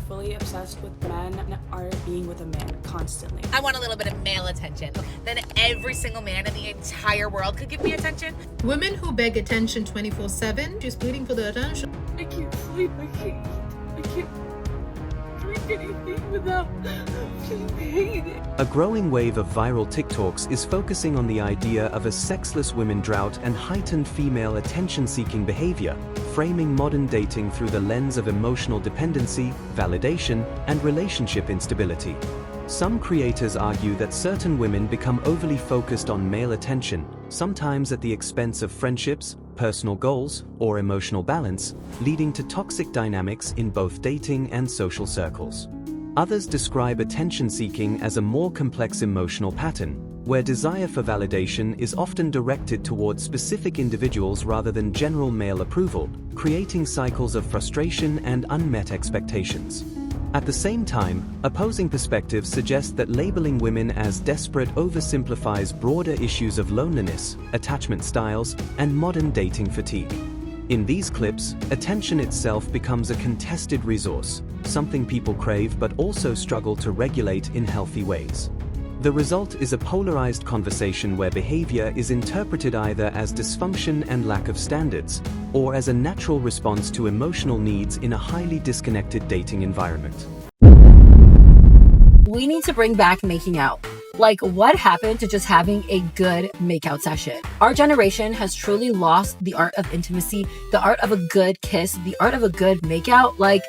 fully obsessed with men are being with a man constantly. I want a little bit of male attention. Then every single man in the entire world could give me attention. Women who beg attention 24/7, she's pleading for the attention. I can't sleep, I can't drink anything without feeling pain. A growing wave of viral TikToks is focusing on the idea of a sexless women drought and heightened female attention-seeking behavior, framing modern dating through the lens of emotional dependency, validation, and relationship instability. Some creators argue that certain women become overly focused on male attention, sometimes at the expense of friendships, personal goals, or emotional balance, leading to toxic dynamics in both dating and social circles. Others describe attention-seeking as a more complex emotional pattern, where desire for validation is often directed towards specific individuals rather than general male approval, creating cycles of frustration and unmet expectations. At the same time, opposing perspectives suggest that labeling women as desperate oversimplifies broader issues of loneliness, attachment styles, and modern dating fatigue. In these clips, attention itself becomes a contested resource, something people crave but also struggle to regulate in healthy ways. The result is a polarized conversation where behavior is interpreted either as dysfunction and lack of standards, or as a natural response to emotional needs in a highly disconnected dating environment. We need to bring back making out. Like, what happened to just having a good makeout session? Our generation has truly lost the art of intimacy, the art of a good kiss, the art of a good makeout. Like,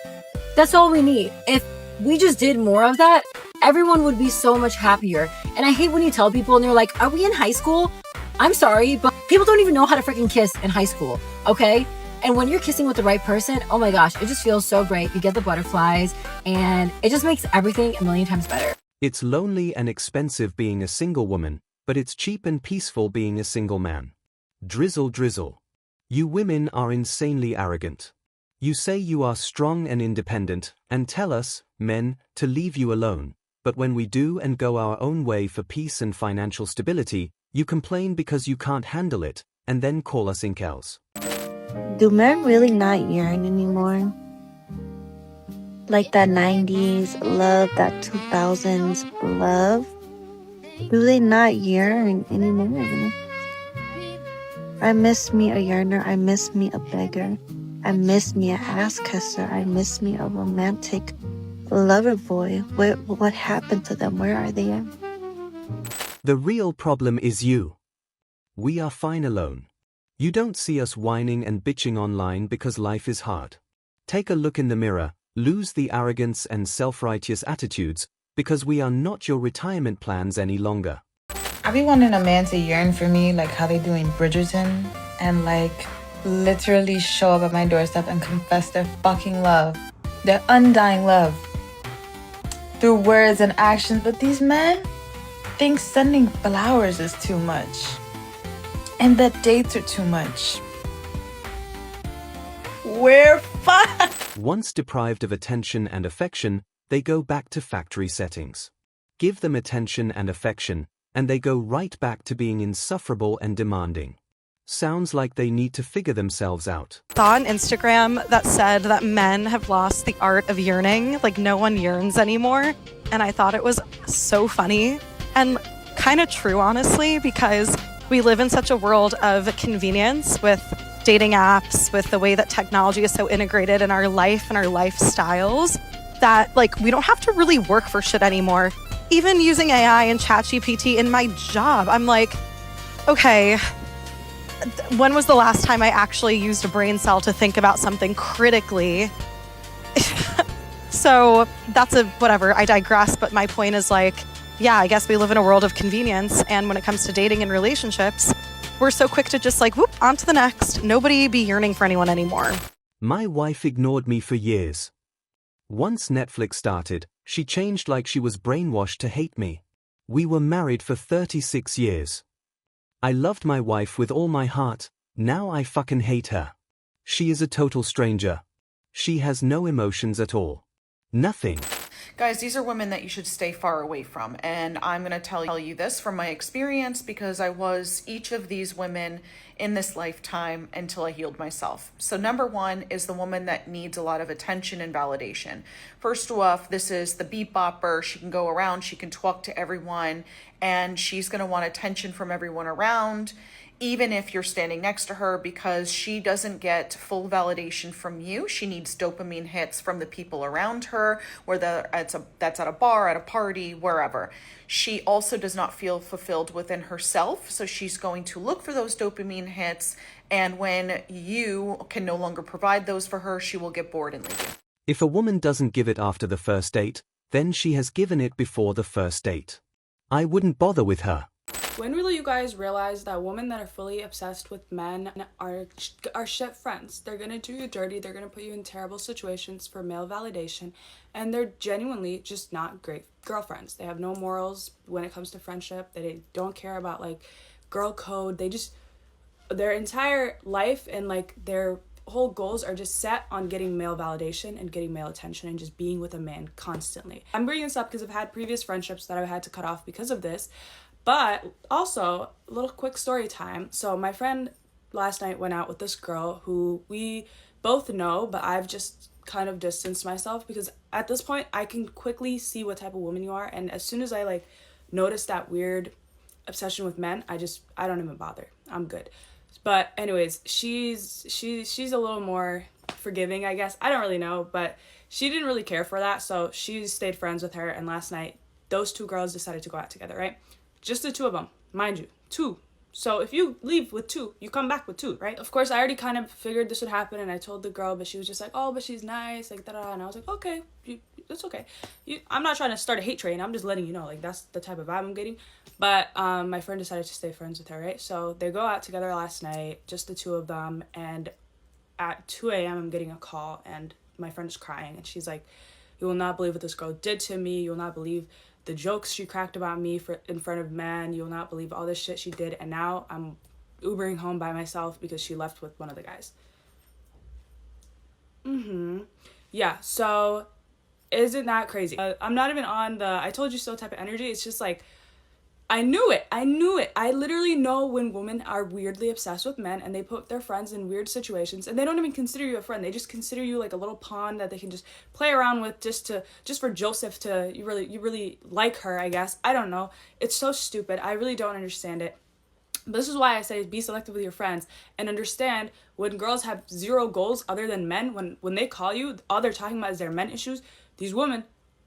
that's all we need. If we just did more of that, everyone would be so much happier. And I hate when you tell people and they're like, are we in high school? I'm sorry, but people don't even know how to freaking kiss in high school, okay? And when you're kissing with the right person, oh my gosh, it just feels so great. You get the butterflies and it just makes everything a million times better. It's lonely and expensive being a single woman, but it's cheap and peaceful being a single man. Drizzle drizzle. You women are insanely arrogant. You say you are strong and independent, and tell us, men, to leave you alone. But when we do and go our own way for peace and financial stability, you complain because you can't handle it, and then call us incels. Do men really not yearn anymore? Like that 90s love, that 2000s love? Do they not yearn anymore? I miss me a yearner, I miss me a beggar. I miss me a ass kisser, I miss me a romantic lover boy. What happened to them? Where are they at? The real problem is you. We are fine alone. You don't see us whining and bitching online because life is hard. Take a look in the mirror, lose the arrogance and self-righteous attitudes, because we are not your retirement plans any longer. I be wanting a man to yearn for me like how they do in Bridgerton, and like literally show up at my doorstep and confess their fucking love, their undying love, through words and actions. But these men think sending flowers is too much, and that dates are too much. We're fine. Once deprived of attention and affection, they go back to factory settings. Give them attention and affection, and they go right back to being insufferable and demanding. Sounds like they need to figure themselves out. Saw on Instagram that said that men have lost the art of yearning, like no one yearns anymore. And I thought it was so funny and kind of true, honestly, because we live in such a world of convenience with dating apps, with the way that technology is so integrated in our life and our lifestyles, that like we don't have to really work for shit anymore. Even using AI and ChatGPT in my job, I'm like, okay, when was the last time I actually used a brain cell to think about something critically? So that's whatever, I digress, but my point is like, yeah, I guess we live in a world of convenience, and when it comes to dating and relationships, we're so quick to just like, whoop, on to the next. Nobody be yearning for anyone anymore. My wife ignored me for years. Once Netflix started, she changed like she was brainwashed to hate me. We were married for 36 years. I loved my wife with all my heart, now I fucking hate her. She is a total stranger. She has no emotions at all. Nothing. Guys, these are women that you should stay far away from. And I'm going to tell you this from my experience because I was each of these women in this lifetime until I healed myself. So number one is the woman that needs a lot of attention and validation. First off, this is the beat bopper. She can go around, she can talk to everyone, and she's going to want attention from everyone around, even if you're standing next to her, because she doesn't get full validation from you. She needs dopamine hits from the people around her, whether that's at a bar, at a party, wherever. She also does not feel fulfilled within herself, so she's going to look for those dopamine hits, and when you can no longer provide those for her, she will get bored and leave. If a woman doesn't give it after the first date, then she has given it before the first date. I wouldn't bother with her. When will you guys realize that women that are fully obsessed with men are shit friends? They're gonna do you dirty, they're gonna put you in terrible situations for male validation, and they're genuinely just not great girlfriends. They have no morals when it comes to friendship. They don't care about like girl code. They just, their entire life and like their whole goals are just set on getting male validation and getting male attention and just being with a man constantly. I'm bringing this up because I've had previous friendships that I've had to cut off because of this. But also, a little quick story time. So my friend last night went out with this girl who we both know, but I've just kind of distanced myself because at this point I can quickly see what type of woman you are. And as soon as I like notice that weird obsession with men, I don't even bother. I'm good. But anyways, she's a little more forgiving, I guess. I don't really know, but she didn't really care for that. So she stayed friends with her. And last night, those two girls decided to go out together, right? Just the two of them, mind you, two. So if you leave with two, you come back with two, right? Of course, I already kind of figured this would happen, and I told the girl, but she was just like, oh, but she's nice, like, da-da, and I was like, okay, it's okay. I'm not trying to start a hate train, I'm just letting you know, like, that's the type of vibe I'm getting. But my friend decided to stay friends with her, right? So they go out together last night, just the two of them, and at 2 a.m. I'm getting a call, and my friend is crying, and she's like, you will not believe what this girl did to me, you will not believe the jokes she cracked about me in front of men. You'll not believe all this shit she did. And now I'm Ubering home by myself because she left with one of the guys. Yeah, so isn't that crazy? I'm not even on the I told you so type of energy. It's just like, I knew it. I literally know when women are weirdly obsessed with men and they put their friends in weird situations and they don't even consider you a friend. They just consider you like a little pawn that they can just play around with just for Joseph to, you really like her, I guess. I don't know. It's so stupid. I really don't understand it. This is why I say be selective with your friends and understand when girls have zero goals other than men, when they call you, all they're talking about is their men issues. These women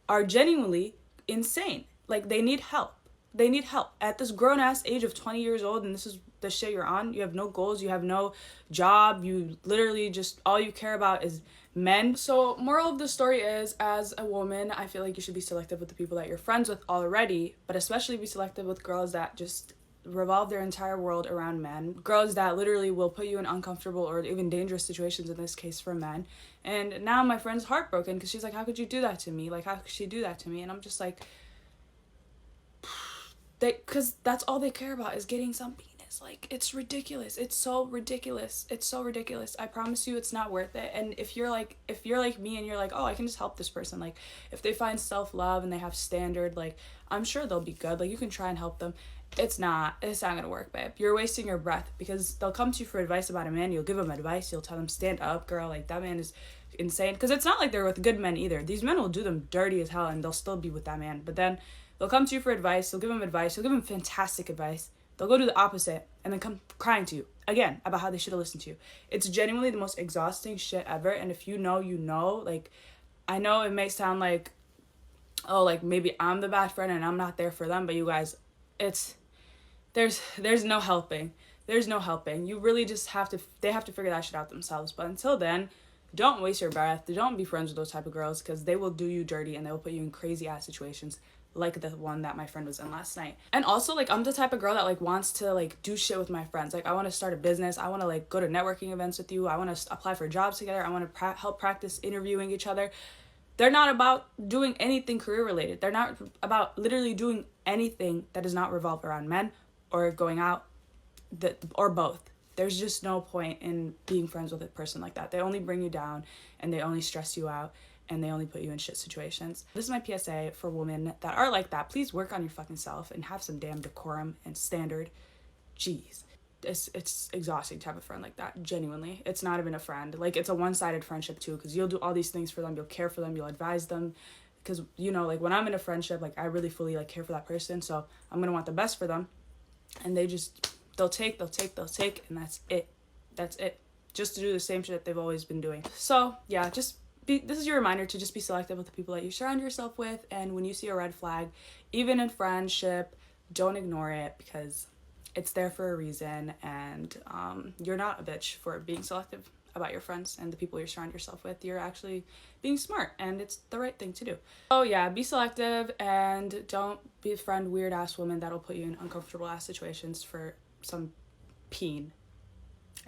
are genuinely insane. Like they need help. They need help at this grown-ass age of 20 years old, and this is the shit you're on. You have no goals, you have no job, you literally just, all you care about is men. So moral of the story is, as a woman, I feel like you should be selective with the people that you're friends with already, but especially be selective with girls that just revolve their entire world around men. Girls that literally will put you in uncomfortable or even dangerous situations, in this case for men. And now my friend's heartbroken because she's like, how could you do that to me? Like, how could she do that to me? And I'm just like, because that's all they care about is getting some penis. Like, it's ridiculous. It's so ridiculous. I promise you it's not worth it. And if you're like me and you're like, oh, I can just help this person, like if they find self-love and they have standard, like I'm sure they'll be good. Like you can try and help them. It's not gonna work, babe. You're wasting your breath because they'll come to you for advice about a man. You'll give them advice. You'll tell them, stand up, girl. Like that man is insane. Because it's not like they're with good men either. These men will do them dirty as hell and they'll still be with that man. But then they'll come to you for advice. You'll give them advice. You'll give them fantastic advice. They'll go do the opposite and then come crying to you again about how they should have listened to you. It's genuinely the most exhausting shit ever. And if you know, you know. Like, I know it may sound like, oh, like maybe I'm the bad friend and I'm not there for them. But you guys, there's no helping. There's no helping. You really just they have to figure that shit out themselves. But until then, don't waste your breath. Don't be friends with those type of girls because they will do you dirty and they will put you in crazy ass situations like the one that my friend was in last night. And also, like, I'm the type of girl that like wants to like do shit with my friends. Like, I want to start a business. I want to like go to networking events with you. I want to apply for jobs together. I want to help practice interviewing each other. They're not about doing anything career related. They're not about literally doing anything that does not revolve around men or going out, or both. There's just no point in being friends with a person like that. They only bring you down and they only stress you out. and they only put you in shit situations. This is my PSA for women that are like that. Please work on your fucking self and have some damn decorum and standard. Jeez. It's exhausting to have a friend like that, genuinely. It's not even a friend. Like, it's a one-sided friendship too, because you'll do all these things for them, you'll care for them, you'll advise them, because, you know, like, when I'm in a friendship, like, I really fully, like, care for that person, so I'm gonna want the best for them, and they'll take, and that's it, just to do the same shit they've always been doing. So, yeah, this is your reminder to just be selective with the people that you surround yourself with, and when you see a red flag, even in friendship, don't ignore it, because it's there for a reason, and you're not a bitch for being selective about your friends and the people you surround yourself with. You're actually being smart, and it's the right thing to do. Oh yeah, be selective, and don't befriend weird ass women that'll put you in uncomfortable ass situations for some peen.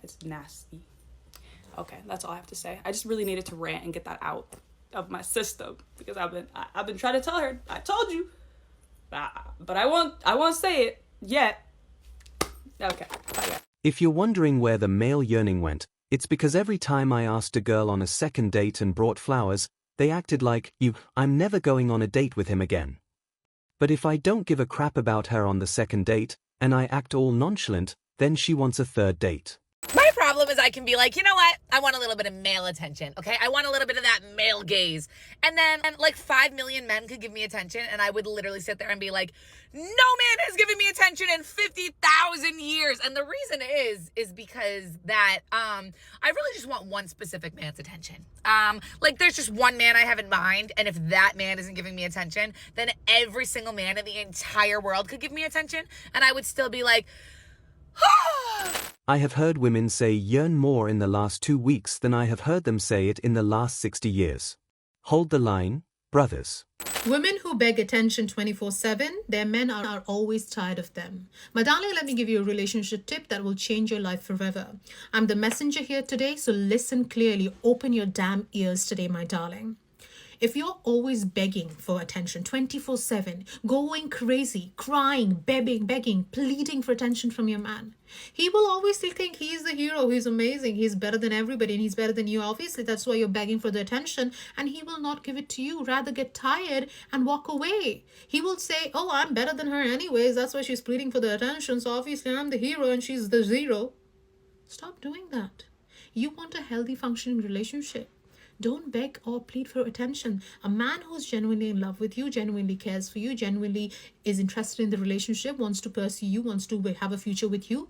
It's nasty. Okay, that's all I have to say. I just really needed to rant and get that out of my system, because I've been trying to tell her, I told you, but I won't say it yet. Okay, bye. If you're wondering where the male yearning went, it's because every time I asked a girl on a second date and brought flowers, they acted like, I'm never going on a date with him again. But if I don't give a crap about her on the second date, and I act all nonchalant, then she wants a third date. My problem is I can be like, you know what? I want a little bit of male attention, okay? I want a little bit of that male gaze. And then like 5 million men could give me attention, and I would literally sit there and be like, no man has given me attention in 50,000 years. And the reason is because that I really just want one specific man's attention. Like, there's just one man I have in mind, and if that man isn't giving me attention, then every single man in the entire world could give me attention, and I would still be like, I have heard women say yearn more in the last 2 weeks than I have heard them say it in the last 60 years. Hold the line, brothers. Women who beg attention 24/7, their men are always tired of them. My darling, let me give you a relationship tip that will change your life forever. I'm the messenger here today, so listen clearly. Open your damn ears today, my darling. If you're always begging for attention 24/7, going crazy, crying, begging, pleading for attention from your man, he will always think he's the hero, he's amazing, he's better than everybody, and he's better than you. Obviously, that's why you're begging for the attention, and he will not give it to you. Rather get tired and walk away. He will say, oh, I'm better than her anyways, that's why she's pleading for the attention, so obviously I'm the hero and she's the zero. Stop doing that. You want a healthy, functioning relationship. Don't beg or plead for attention. A man who's genuinely in love with you, genuinely cares for you, genuinely is interested in the relationship, wants to pursue you, wants to have a future with you,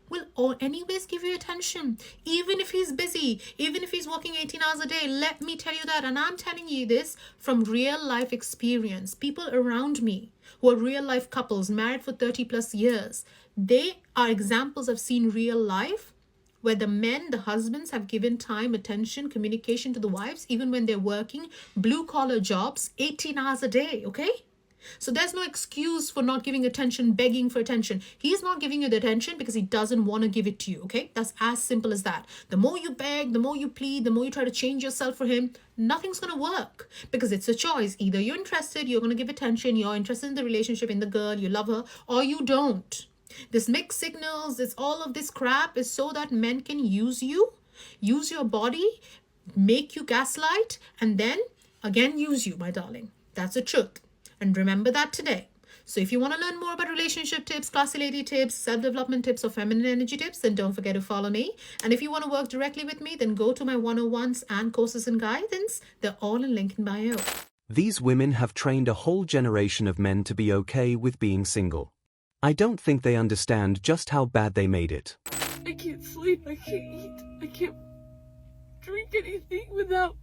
will anyways give you attention. Even if he's busy, even if he's working 18 hours a day, let me tell you that. And I'm telling you this from real life experience. People around me who are real life couples, married for 30 plus years, they are examples I've seen real life, where the men, the husbands, have given time, attention, communication to the wives, even when they're working blue-collar jobs, 18 hours a day, okay? So there's no excuse for not giving attention, begging for attention. He's not giving you the attention because he doesn't want to give it to you, okay? That's as simple as that. The more you beg, the more you plead, the more you try to change yourself for him, nothing's going to work because it's a choice. Either you're interested, you're going to give attention, you're interested in the relationship, in the girl, you love her, or you don't. This mixed signals, all of this crap is so that men can use you, use your body, make you gaslight, and then again use you, my darling. That's the truth. And remember that today. So if you want to learn more about relationship tips, classy lady tips, self-development tips, or feminine energy tips, then don't forget to follow me. And if you want to work directly with me, then go to my 101s and courses and guidance. They're all in link in bio. These women have trained a whole generation of men to be okay with being single. I don't think they understand just how bad they made it. I can't sleep, I can't eat, I can't drink anything without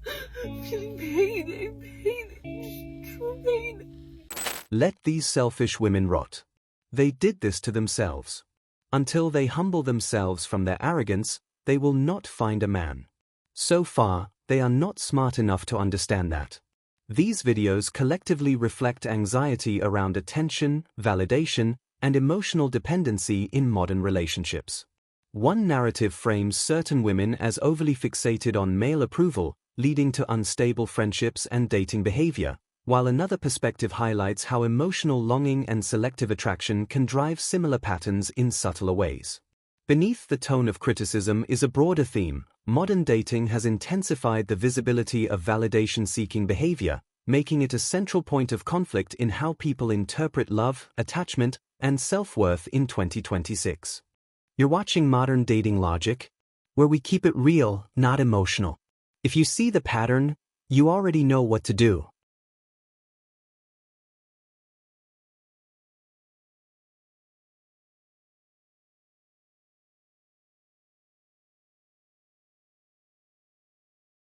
feeling pain, true pain. Let these selfish women rot. They did this to themselves. Until they humble themselves from their arrogance, they will not find a man. So far, they are not smart enough to understand that. These videos collectively reflect anxiety around attention, validation, and emotional dependency in modern relationships. One narrative frames certain women as overly fixated on male approval, leading to unstable friendships and dating behavior, while another perspective highlights how emotional longing and selective attraction can drive similar patterns in subtler ways. Beneath the tone of criticism is a broader theme, Modern dating has intensified the visibility of validation-seeking behavior, making it a central point of conflict in how people interpret love, attachment, and self-worth in 2026. You're watching Modern Dating Logic, where we keep it real, not emotional. If you see the pattern, you already know what to do.